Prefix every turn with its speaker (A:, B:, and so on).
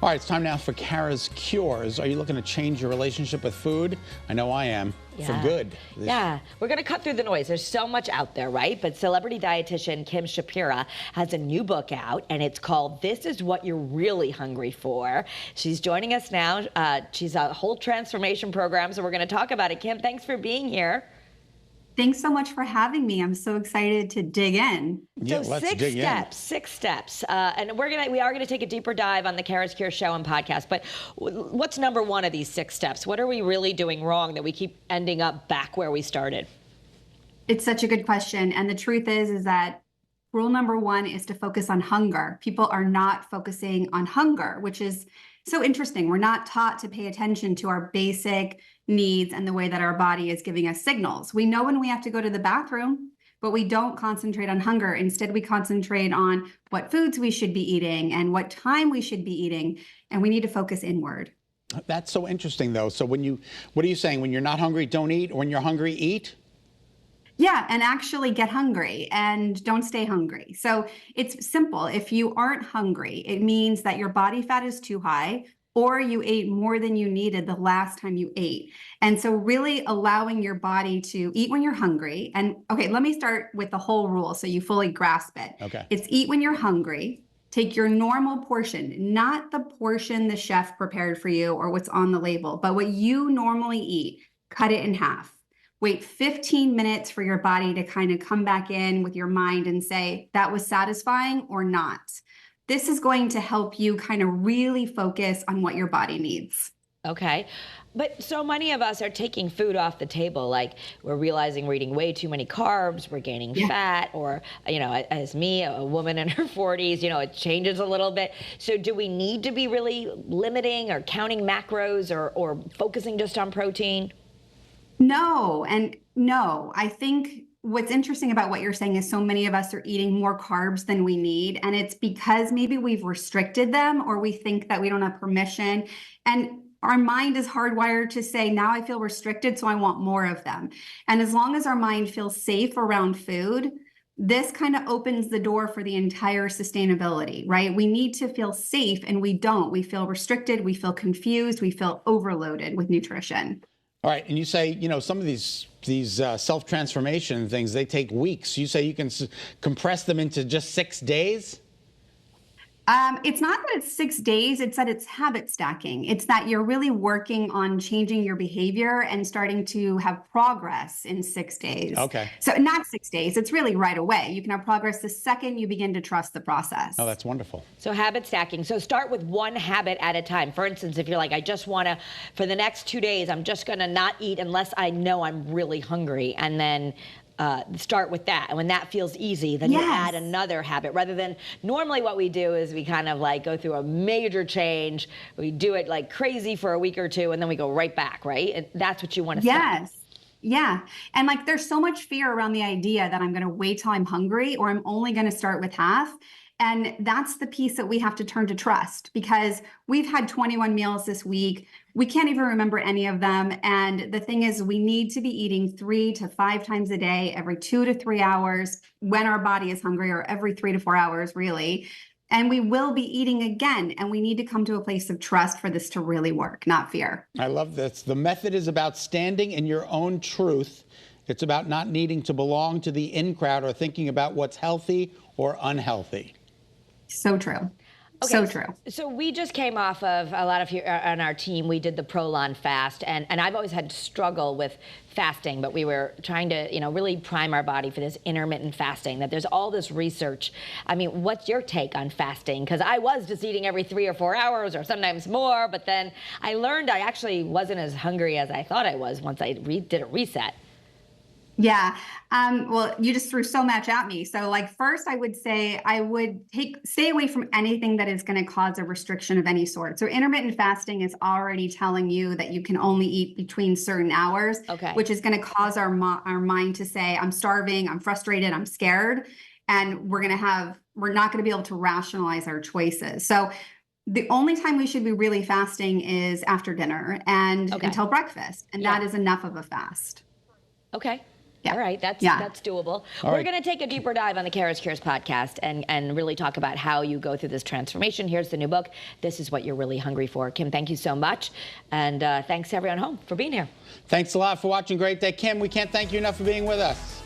A: All right, it's time now for Kara's Cures. Are you looking to change your relationship with food? I know I am. For good.
B: Yeah, we're going to cut through the noise. There's so much out there, right? But celebrity dietitian Kim Shapira has a new book out, and it's called This Is What You're Really Hungry For. She's joining us now. She's a whole transformation program, so we're going to talk about it. Kim, thanks for being here.
C: Thanks so much for having me. I'm so excited to dig in.
A: Yeah,
B: So
A: let's
B: six
A: dig
B: steps, 6 steps. And we are gonna take a deeper dive on the Kara's Cure show and podcast. But what's number one of these 6 steps? What are we really doing wrong that we keep ending up back where we started?
C: It's such a good question. And the truth is that rule number 1 is to focus on hunger. People are not focusing on hunger, which is so interesting. We're not taught to pay attention to our basic needs and the way that our body is giving us signals. We know when we have to go to the bathroom, but we don't concentrate on hunger. Instead, we concentrate on what foods we should be eating and what time we should be eating. And we need to focus inward.
A: That's so interesting, though. So what are you saying? When you're not hungry, don't eat. When you're hungry, eat?
C: Yeah, and actually get hungry and don't stay hungry. So it's simple. If you aren't hungry, it means that your body fat is too high or you ate more than you needed the last time you ate. And so really allowing your body to eat when you're hungry. And okay, let me start with the whole rule so you fully grasp it.
A: Okay.
C: It's eat when you're hungry. Take your normal portion, not the portion the chef prepared for you or what's on the label, but what you normally eat. Cut it in half. Wait 15 minutes for your body to kind of come back in with your mind and say, that was satisfying or not. This is going to help you kind of really focus on what your body needs.
B: Okay. But so many of us are taking food off the table. Like we're realizing we're eating way too many carbs, we're gaining fat, or, as me, a woman in her 40s, it changes a little bit. So do we need to be really limiting or counting macros or focusing just on protein?
C: No, and no. I think what's interesting about what you're saying is so many of us are eating more carbs than we need. And it's because maybe we've restricted them or we think that we don't have permission. And our mind is hardwired to say, now I feel restricted, so I want more of them. And as long as our mind feels safe around food, this kind of opens the door for the entire sustainability, right? We need to feel safe and we don't. We feel restricted, we feel confused, we feel overloaded with nutrition.
A: All right, and you say, some of these self-transformation things, they take weeks. You say you can compress them into just 6 days?
C: It's not that it's 6 days, it's that it's habit stacking. It's that you're really working on changing your behavior and starting to have progress in 6 days.
A: Okay.
C: So not 6 days, it's really right away. You can have progress the second you begin to trust the process.
A: Oh, that's wonderful.
B: So habit stacking. So start with one habit at a time. For instance, if you're like, I just want to, for the next 2 days, I'm just going to not eat unless I know I'm really hungry. And then start with that. And when that feels easy, then you add another habit rather than normally what we do is we kind of like go through a major change. We do it like crazy for a week or two and then we go right back, right? And that's what you want to
C: Yes. Yeah. And like there's so much fear around the idea that I'm going to wait till I'm hungry or I'm only going to start with half. And that's the piece that we have to turn to trust because we've had 21 meals this week. We can't even remember any of them. And the thing is, we need to be eating 3 to 5 times a day, every 2 to 3 hours when our body is hungry, or every 3 to 4 hours, really. And we will be eating again. And we need to come to a place of trust for this to really work, not fear.
A: I love this. The method is about standing in your own truth. It's about not needing to belong to the in crowd or thinking about what's healthy or unhealthy.
C: So true.
B: Okay,
C: so true.
B: So we just came off of a lot of you on our team. We did the Prolon fast, and I've always had to struggle with fasting, but we were trying to, really prime our body for this intermittent fasting, that there's all this research. I mean, what's your take on fasting? Because I was just eating every 3 or 4 hours or sometimes more, but then I learned I actually wasn't as hungry as I thought I was once I did a reset.
C: Yeah. Well, you just threw so much at me. So like first I would say I would stay away from anything that is going to cause a restriction of any sort. So intermittent fasting is already telling you that you can only eat between certain hours, which is going to cause our mind to say, I'm starving, I'm frustrated, I'm scared. And we're not going to be able to rationalize our choices. So the only time we should be really fasting is after dinner and until breakfast. And that is enough of a fast.
B: Okay.
C: Yeah.
B: All right, that's doable.
A: All
B: We're
A: right.
B: going to take a deeper dive on the CURES podcast and really talk about how you go through this transformation. Here's the new book. This is what you're really hungry for. Kim, thank you so much. And thanks to everyone home for being here.
A: Thanks a lot for watching Great Day. Kim, we can't thank you enough for being with us.